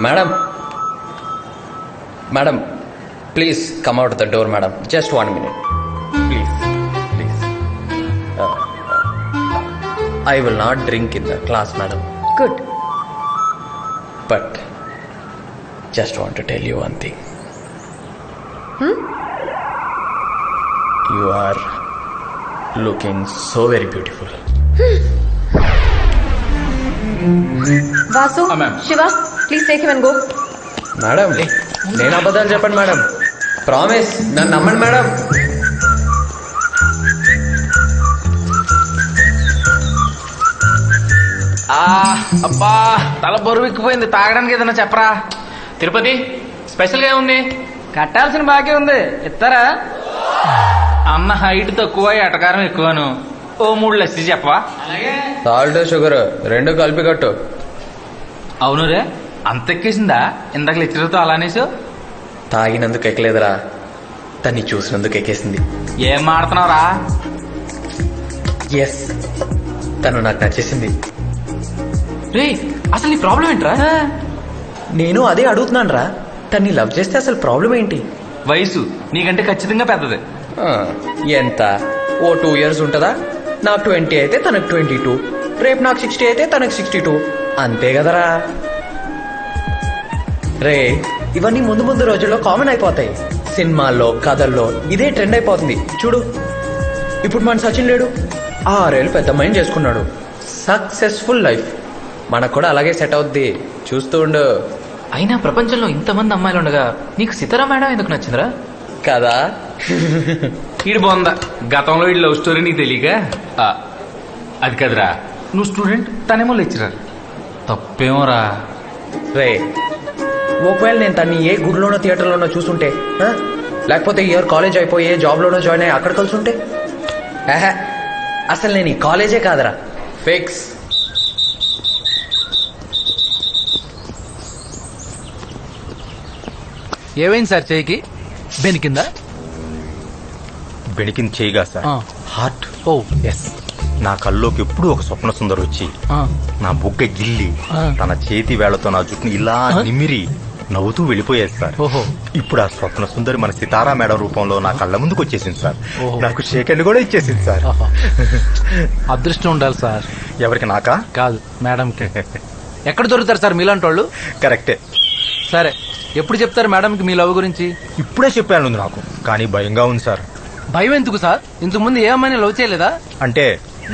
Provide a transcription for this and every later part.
Madam madam please come out the door madam. Just 1 minute please please. I will not drink in the class, madam. Good. But just want to tell you one thing. You are looking so very beautiful. Vasu, ma'am. Shiva, please take him and go. Madam, నేను అబద్ధాలు చెప్పండి madam. Promise, నన్ను నమ్మండి madam. అబ్బా తల బరువెక్కిపోయింది. తాగడానికి ఏదైనా చెప్పరా. తిరుపతి స్పెషల్గా ఉంది. కట్టాల్సిన బాకీ ఉంది, ఇస్తారా? అన్న హైట్ తక్కువ, ఎటకారం ఎక్కువను. ఓ 3 లస్సీ చెప్పవా? సాల్ట్ షుగర్ 2 కలిపి కట్టు. అవును రే, అంత ఎక్కేసిందా? ఇందాక లెక్చరర్తో అలానేసో. తాగినందుకు ఎక్కలేదురా, తన్ని చూసినందుకు ఎక్కేసింది. ఏం మాడుతున్నావురా? ఎస్, తను నాకు నచ్చేసింది. రే అసలు నీ ప్రాబ్లం ఏంట్రా? నేను అదే అడుగుతున్నాను రా, తన్ని లవ్ చేస్తే అసలు ప్రాబ్లం ఏంటి? వయసు నీకంటే ఖచ్చితంగా పెద్దది. ఎంత? ఓ 2 years ఉంటుందా? నాకు 20 అయితే తనకు 22, రేపు నాకు 60 అయితే తనకు 62, అంతే కదరా. రే ఇవన్నీ ముందు ముందు రోజుల్లో కామన్ అయిపోతాయి. సినిమాల్లో కథల్లో ఇదే ట్రెండ్ అయిపోతుంది. చూడు, ఇప్పుడు మన సచిన్ లేడు, 6 ఏళ్ళు పెద్ద మైండ్ చేసుకున్నాడు, సక్సెస్ఫుల్ లైఫ్. మనకు కూడా అలాగే సెట్ అవుద్ది, చూస్తూ ఉండు. అయినా ప్రపంచంలో ఇంతమంది అమ్మాయిలు ఉండగా నీకు సీతారా మేడం ఎందుకు నచ్చిందిరా? కదా. ఈడు బాగుందా? గతంలో ఈ లవ్ స్టోరీ నీకు తెలియక అది కదరా, నువ్వు స్టూడెంట్, తనేమో లెక్చరర్. తప్పేమోరా. రే ఒకవేళ నేను తన్ని ఏ గుడిలోనో థియేటర్లోనో చూసుంటే, లేకపోతే ఇయర్ కాలేజ్ అయిపోయి ఏ జాబ్లోనో జాయిన్ అయ్యి అక్కడ కలిసి ఉంటే, అసలు నేను ఈ కాలేజే కాదరా, ఫిక్స్. ఏమైంది సార్ చేయికి? బెనికిందా? బెణికింది చేయగా సార్, హార్ట్. ఓ ఎస్. నా కల్లోకి ఎప్పుడు ఒక స్వప్న సుందరు వచ్చి నా బుగ్గ గిల్లి తన చేతి వేళ్లతో నా జుట్టుని ఇలా నిమిరి నవ్వుతూ వెళ్ళిపోయేది సార్. ఓహో. ఇప్పుడు ఆ స్వప్న సుందరి మన సితారా మేడం రూపంలో నా కళ్ళ ముందుకు వచ్చేసింది సార్. నాకు షేకెండ్ కూడా ఇచ్చేసింది సార్. అదృష్టం ఉండాలి సార్. ఎవరికి? నాకా? కాదు, మేడంకి. ఎక్కడ దొరుకుతారు సార్ మీలాంటి వాళ్ళు? కరెక్టే. సరే, ఎప్పుడు చెప్తారు మేడంకి మీ లవ్ గురించి? ఇప్పుడే చెప్పాను నాకు, కానీ భయంగా ఉంది సార్. భయం ఎందుకు సార్? ఇంతకు ముందు ఏ అమ్మాయిని లవ్ చేయలేదా? అంటే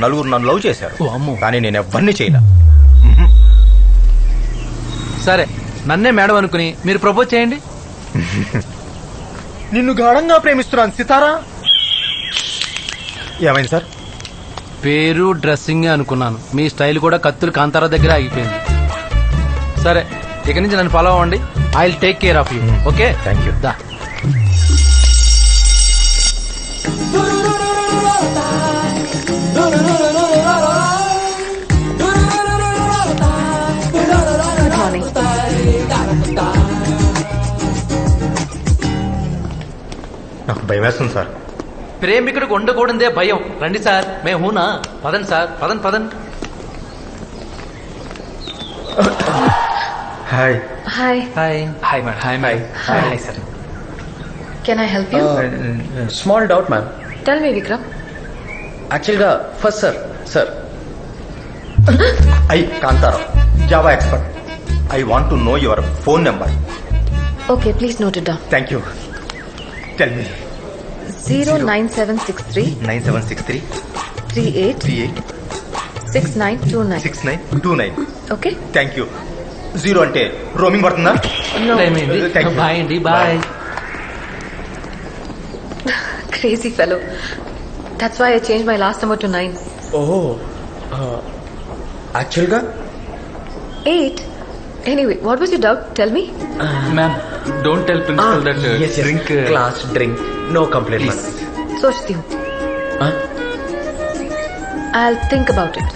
నలుగురు నన్ను లవ్ చేశారు, ఓ అమ్మో. కానీ నేను ఎవరిని చేయలే. సరే, నన్నే మేడం అనుకుని మీరు ప్రపోజ్ చేయండి. నిన్ను గాఢంగా ప్రేమిస్తున్నాను సితారా. ఏమైంది సార్? పేరు డ్రెస్సింగ్ అనుకున్నాను, మీ స్టైల్ కూడా కత్తులు కాంతారా దగ్గర ఆగిపోయింది. సరే, ఇక నుంచి నన్ను ఫాలో అవ్వండి. I will take care of you. Okay, thank you. దా. Good morning. నాకు భయం వేస్తుంది సార్. ప్రేమికుడికి ఉండకూడదే భయం. రండి సార్, మే హూనా. పదండి సార్, పదండి పదండి. Hi. Hi. Hi. Hi madam. Hi madam. Hi sir. Can I help you? Small doubt ma'am. Tell me, Vikram. యాక్చువల్గా first sir Kantharao, Java expert. I want to know your phone number. Okay, please note it down. Thank you. Tell me. 09763 9763 38 38 6929. 6929. Okay? Thank you. 0 అంటే roaming పడుతుందా? No. Thank you. Bye అండి. Bye. Crazy fellow. That's why I changed my last number to 9. ఓహో, యాక్చువల్గా 8? Anyway, what was your doubt? Tell me. Ma'am, don't tell principal that drink. Class drink, no complaint ma'am. सोचती हूँ. I'll think about it.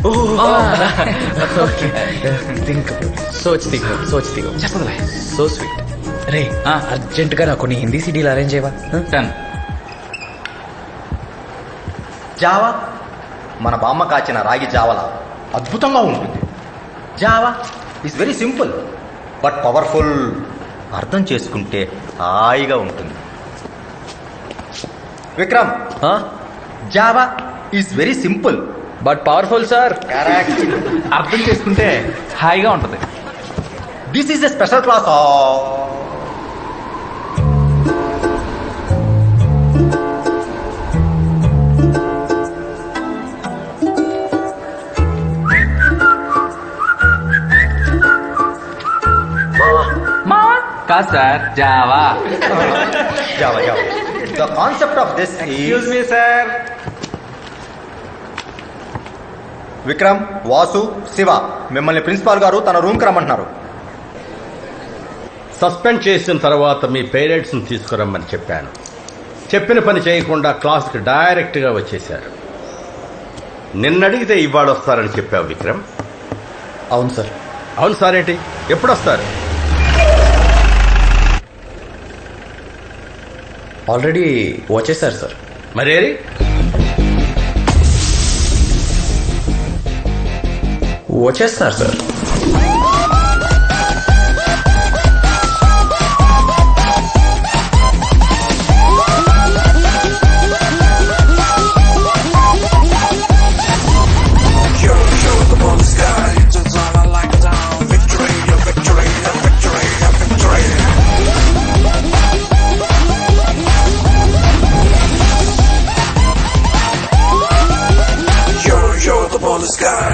సోచ్తి so sweet. రే urgent గా నాకు కొన్ని హిందీ సీడీలు అరేంజ్ చేయవా? 10. జావా మన బామ్మ కాచిన రాగి జావలా అద్భుతంగా ఉంటుంది. Java is very simple. But powerful. అర్థం చేసుకుంటే హాయిగా ఉంటుంది. Vikram, Java is very simple but powerful sir. Correct. అర్థం చేసుకుంటే హాయిగా ఉంటది. This is a special class. కాదు sir, Java. Java Java. The concept of this excuse me sir. Vikram, Vasu, Shiva మిమ్మల్ని ప్రిన్సిపాల్ గారు తన రూమ్కి రమ్మంటున్నారు. సస్పెండ్ చేసిన తర్వాత మీ పేరెంట్స్ని తీసుకురమ్మని చెప్పాను. చెప్పిన పని చేయకుండా క్లాస్కి డైరెక్ట్గా వచ్చేశారు. నిన్నడిగితే ఇవాళ వస్తారని చెప్పావు విక్రమ్. అవును సార్. అవును సార్ ఏంటి? ఎప్పుడు వస్తారు? ఆల్రెడీ వచ్చేసారు సార్. మరేరి వచ్చేస్తున్నారు sir. You're the ball sky.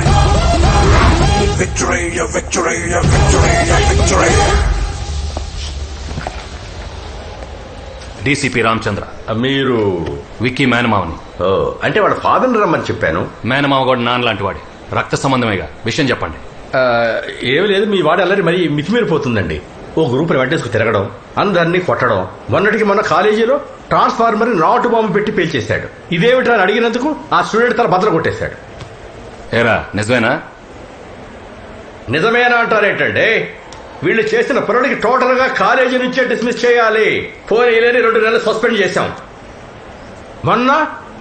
Victory, your victory, your victory, your victory. DCP Ramachandra, మీరు విక్కీ మేనమావని. ఓ, అంటే వాళ్ళ ఫాదర్ని రమ్మని చెప్పాను. మేనమావ కూడా నాన్న లాంటి వాడి, రక్త సంబంధమేగా. విషయం చెప్పండి. ఏమి లేదు, మీ వాడు అల్లరి మరీ మితిమీరిపోతుందండి. ఓ గ్రూప్ని వెంటేసుకు తిరగడం, అందరినీ కొట్టడం. మొన్నటికి మన కాలేజీలో ట్రాన్స్ఫార్మర్ నాటు బాంబు పెట్టి పేల్చేశాడు. ఇదేమిటా అని అడిగినందుకు ఆ స్టూడెంట్ తల బద్దలు కొట్టేశాడు. ఏరా నిజమేనా? నిజమేనా అంటారేంటంటే, వీళ్ళు చేసిన పనులకి టోటల్ గా కాలేజీ నుంచే డిస్మిస్ చేయాలి. పోనీ 2 నెలలు సస్పెండ్ చేశాం. మొన్న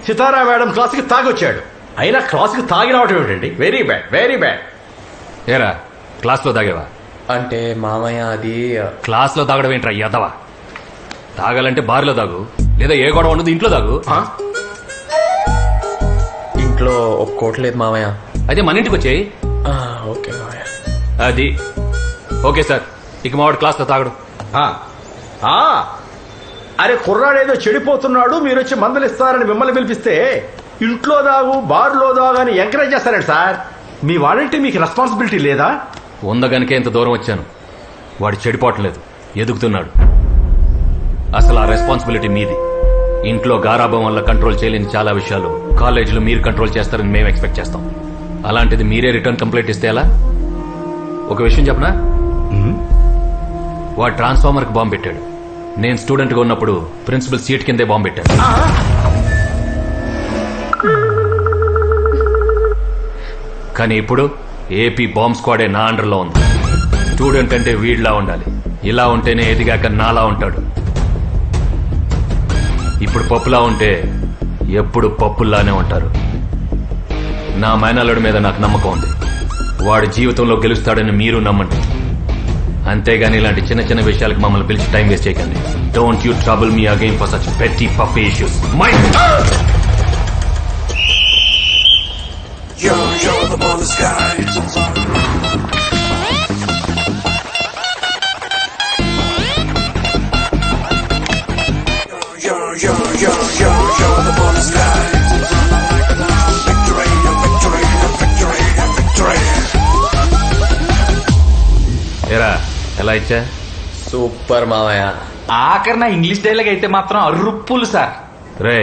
సితారా మేడం క్లాస్కి తాగొచ్చాడు. అయినా క్లాస్కి తాగి రావటం ఏమిటండి? Very bad, very bad. ఏరా క్లాస్లో తాగేవా? అంటే మామయ్య అది క్లాస్లో తాగడం ఏంట్రా యాదవా? తాగాలంటే బార్లో తాగు, లేదా ఏ గొడవ ఉండదు ఇంట్లో తాగు. ఇంట్లో ఒప్పుకోవట్లేదు మామయ్య. అయితే మన ఇంటికి వచ్చేయి. ఓకే మామయ్య. అది ఓకే సార్. ఇక మావాడు క్లాస్లో తాగడు. అరే కుర్రాడేదో చెడిపోతున్నాడు, మీరు వచ్చి మందులు ఇస్తారని మిమ్మల్ని పిలిపిస్తే ఇంట్లో దాగు బార్లో దాగు అని ఎంకరేజ్ చేస్తారండి సార్. మీ వాడంటే మీకు రెస్పాన్సిబిలిటీ లేదా? ఉందగనికే ఇంత దూరం వచ్చాను. వాడు చెడిపోవట్లేదు, ఎదుగుతున్నాడు. అసలు ఆ రెస్పాన్సిబిలిటీ మీది. ఇంట్లో గారాభం వల్ల కంట్రోల్ చేయలేని చాలా విషయాలు కాలేజీలో మీరు కంట్రోల్ చేస్తారని మేము ఎక్స్పెక్ట్ చేస్తాం. అలాంటిది మీరే రిటర్న్ కంప్లైంట్ ఇస్తే ఎలా? ఒక విషయం చెప్పనా? వాడు ట్రాన్స్ఫార్మర్ కి బాంబు పెట్టాడు. నేను స్టూడెంట్ గా ఉన్నప్పుడు ప్రిన్సిపల్ సీట్ కిందే బాంబు పెట్టాడు. కానీ ఇప్పుడు ఏపీ బాంబ్ స్క్వాడే నా అండర్లో ఉంది. స్టూడెంట్ అంటే వీడిలా ఉండాలి. ఇలా ఉంటేనే ఎదిగాక నాలా ఉంటాడు. ఇప్పుడు పప్పులా ఉంటే ఎప్పుడు పప్పుల్లానే ఉంటారు. నా మేనల్లుడి మీద నాకు నమ్మకం ఉంది. వాడి జీవితంలో గెలుస్తాడని మీరు నమ్మండి. అంతేగాని ఇలాంటి చిన్న చిన్న విషయాలకు మమ్మల్ని పిలిచి టైం వేస్ట్ చేయకండి. Don't you trouble me again for such petty puffy issues. You're the ball sky. You're the ball sky. Victory, your victory, your victory, your victory. ఏరా ఎలా ఇచ్చా? సూపర్ మామయ్య. ఆఖరి నా ఇంగ్లీష్ డైలాగ్ అయితే మాత్రం అర్రుప్పులు సార్. రే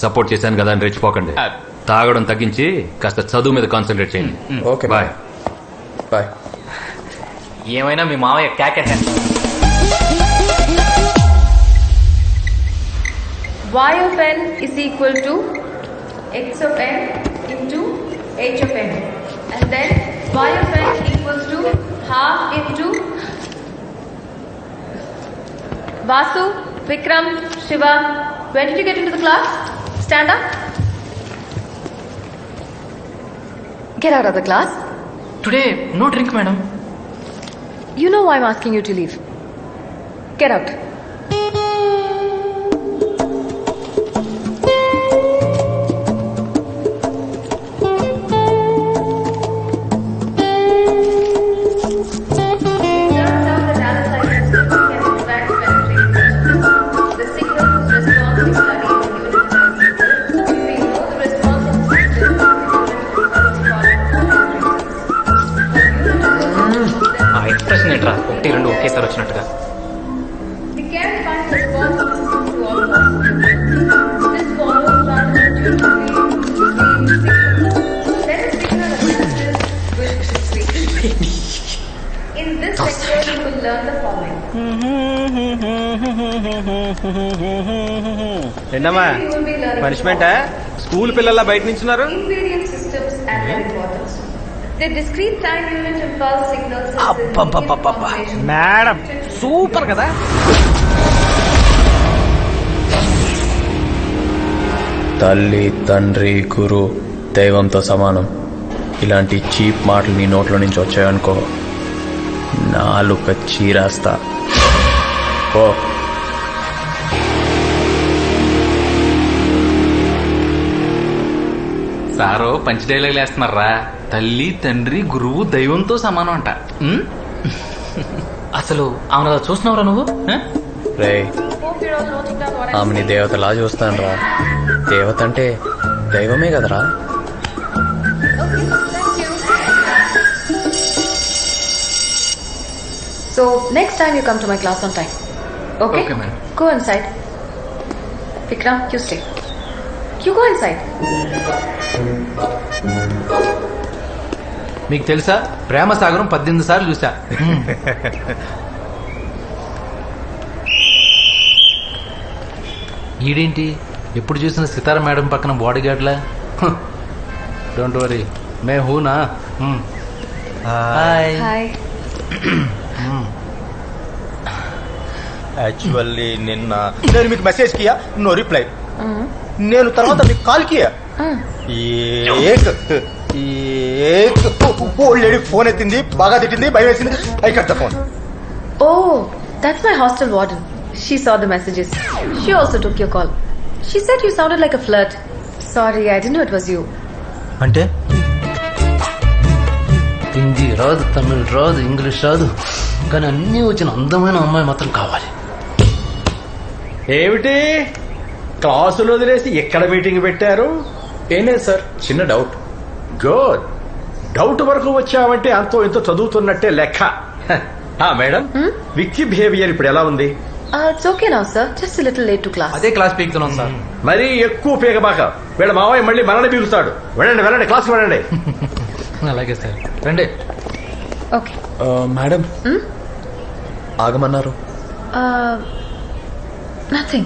support చేశాను కదా అని రెచ్చిపోకండి. తాగడం తగ్గించి కాస్త చదువు మీద కాన్సన్ట్రేట్ చేయండి. Okay bye. బాయ్. ఏమైనా మీ మామయ్య క్యాకెట్. Y of n is equal to x of n into h of n, and then y of n equals to half into Vasu, Vikram, Shiva. When did you get into the class? Stand up. Get out of the class. Today no drink madam. You know why I'm asking you to leave. Get out. ఆ expression ఏంట్రా ఒకటి రెండు ఒకేసారి వచ్చినట్టుగా The care defined response system to all possible. This follows rather intuitively Let us signal analysis with frequency. In this sector, you will learn the following. ఏంటమ్మా You will be learning పనిష్మెంటా school పిల్లల బయట నించున్నారు invariant systems and their importance. The discrete time unit impulse signals madam super కదా తల్లి తండ్రి గురు దైవంతో సమానం ఇలాంటి చీప్ మాటలు నీ నోట్లో నుంచి వచ్చాయనుకో నాలుక చీరాస్తా ఓ సారో పంచ డైలాగులు వేస్తున్నారా తల్లి తండ్రి గురువు దైవంతో సమానం అంట ఉమ్? అసలు ఆమె అలా చూస్తున్నావురా నువ్వు ఆ? రే Hope you're all noting down what I'm ఆమెని దేవతలా చూస్తాను రా దేవత అంటే దైవమే కదరా Okay, thank you. So, next time you come to my class on time. Okay? Okay, ma'am. Go inside. Vikram, you stay. You go inside. మీకు తెలుసా ప్రేమ సాగరం 18 సార్లు చూసా ఈడేంటి ఎప్పుడు చూసిన సితారా మేడం పక్కన బాడీ గార్డ్లా డోంట్ వరీ మే హూనా హాయ్ Hi. యాక్చువల్లీ నిన్న నేను మీకు మెసేజ్ కియా నో రిప్లై నేను తర్వాత మీకు కాల్ కియా ఓల్డ్ లేడీ ఫోన్ ఎత్తింది బాగా తిట్టింది భయం వేసింది I cut the phone Oh, that's my hostel warden. She saw the messages. She also took your call. She said you sounded like a flirt. Sorry, I didn't know it was you. అంటే హిందీ రాదు తమిళ్ రాదు English రాదు కానీ అన్నీ వచ్చిన అందమైన అమ్మాయి మాత్రం కావాలి ఏమిటి క్లాసులు వదిలేసి ఎక్కడ మీటింగ్ పెట్టారు ఏం లేదు సార్ చిన్న డౌట్ గుడ్ డౌట్ వరకు వచ్చావంటే అంతో ఇంతో చదువుతున్నట్టే లెక్క మేడం విక్కీ బిహేవియర్ ఇప్పుడు ఎలా ఉంది It's okay now, sir. Just a little late to class. అదే క్లాస్ పీకుతున్నాం సార్ మరీ ఎక్కువ పీకబాక వీళ్ళ మావయ్య మళ్ళీ మనల్ని పీకుతాడు వెళ్ళండి వెళ్ళండి క్లాస్కి వెళ్ళండి అలాగే సార్ రండి Okay. Madam ఆగమన్నారు Nothing.